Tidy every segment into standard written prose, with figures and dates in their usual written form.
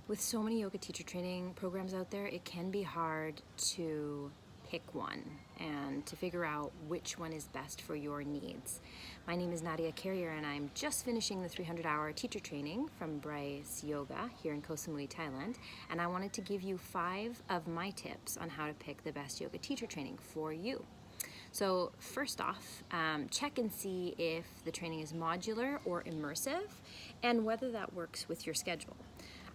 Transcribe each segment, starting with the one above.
With so many yoga teacher training programs out there, it can be hard to pick one and to figure out which one is best for your needs. My name is Nadia Carrier and I'm just finishing the 300-hour teacher training from Bryce Yoga here in Koh Samui, Thailand, and I wanted to give you 5 of my tips on how to pick the best yoga teacher training for you. So first off, check and see if the training is modular or immersive and whether that works with your schedule.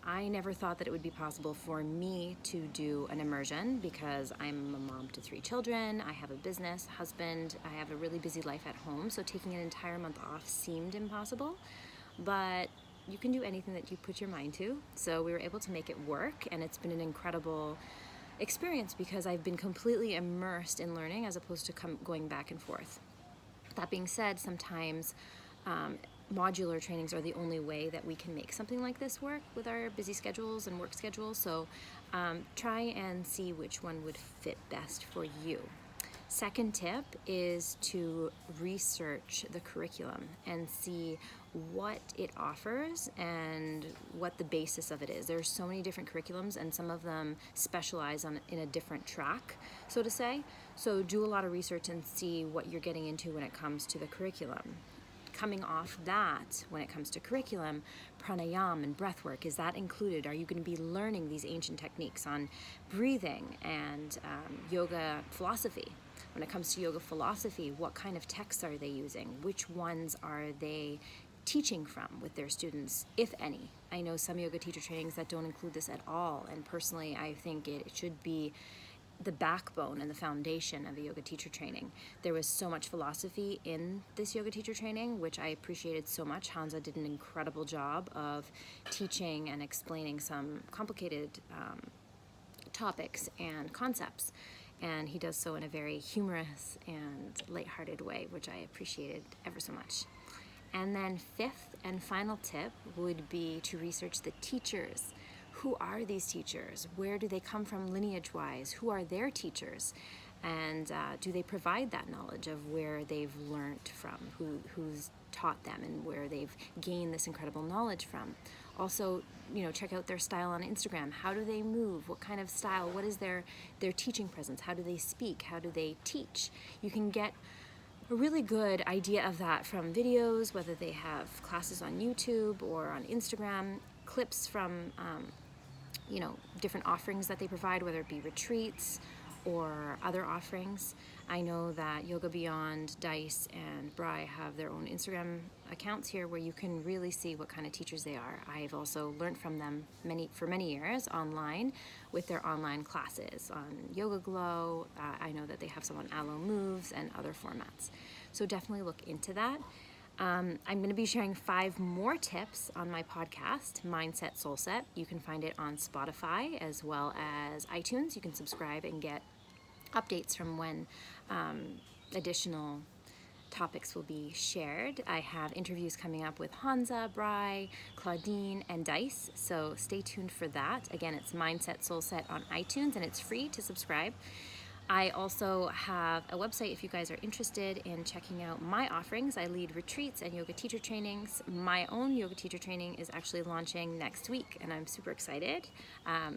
I never thought that it would be possible for me to do an immersion because I'm a mom to 3 children, I have a business, husband, I have a really busy life at home, so taking an entire month off seemed impossible, but you can do anything that you put your mind to. So we were able to make it work, and it's been an incredible experience because I've been completely immersed in learning as opposed to going back and forth. That being said, sometimes modular trainings are the only way that we can make something like this work with our busy schedules and work schedules, so try and see which one would fit best for you. Second tip is to research the curriculum and see what it offers and what the basis of it is. There's so many different curriculums and some of them specialize in a different track, so to say. So do a lot of research and see what you're getting into when it comes to the curriculum. Coming off that, when it comes to curriculum, pranayama and breath work, is that included? Are you going to be learning these ancient techniques on breathing and yoga philosophy? When it comes to yoga philosophy, what kind of texts are they using? Which ones are they teaching from with their students, if any? I know some yoga teacher trainings that don't include this at all, and personally I think it should be the backbone and the foundation of a yoga teacher training. There was so much philosophy in this yoga teacher training, which I appreciated so much. Hansa did an incredible job of teaching and explaining some complicated topics and concepts, and he does so in a very humorous and lighthearted way, which I appreciated ever so much. And then 5th and final tip would be to research the teachers. Who are these teachers? Where do they come from lineage-wise? Who are their teachers? And do they provide that knowledge of where they've learned from, who's taught them, and where they've gained this incredible knowledge from? Also, check out their style on Instagram. How do they move? What kind of style? What is their teaching presence? How do they speak? How do they teach? You can get a really good idea of that from videos, whether they have classes on YouTube or on Instagram, clips from different offerings that they provide, whether it be retreats or other offerings. I know that Yoga Beyond, Dice, and Bry have their own Instagram accounts here where you can really see what kind of teachers they are. I've also learned from them for many years online with their online classes on Yoga Glow. I know that they have some on Aloe Moves and other formats. So definitely look into that. I'm going to be sharing 5 more tips on my podcast, Mindset Soul Set. You can find it on Spotify as well as iTunes. You can subscribe and get updates from when additional topics will be shared. I have interviews coming up with Hansa, Bry, Claudine, and Dice, so stay tuned for that. Again, it's Mindset Soul Set on iTunes, and it's free to subscribe. I also have a website if you guys are interested in checking out my offerings. I lead retreats and yoga teacher trainings. My own yoga teacher training is actually launching next week, and I'm super excited.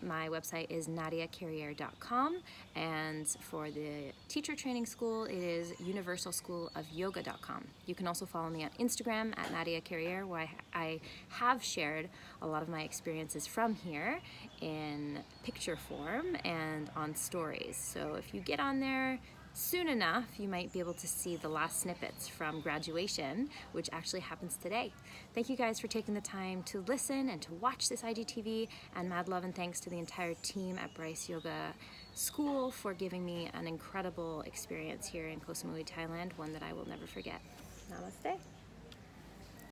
My website is nadiacarrier.com, and for the teacher training school, it is universalschoolofyoga.com. You can also follow me on Instagram at Nadia Carrier, where I have shared a lot of my experiences from here in picture form and on stories. So if you get on there soon enough, you might be able to see the last snippets from graduation, which actually happens today. Thank you guys for taking the time to listen and to watch this IGTV, and mad love and thanks to the entire team at Bryce Yoga School for giving me an incredible experience here in Koh Samui, Thailand, one that I will never forget. Namaste.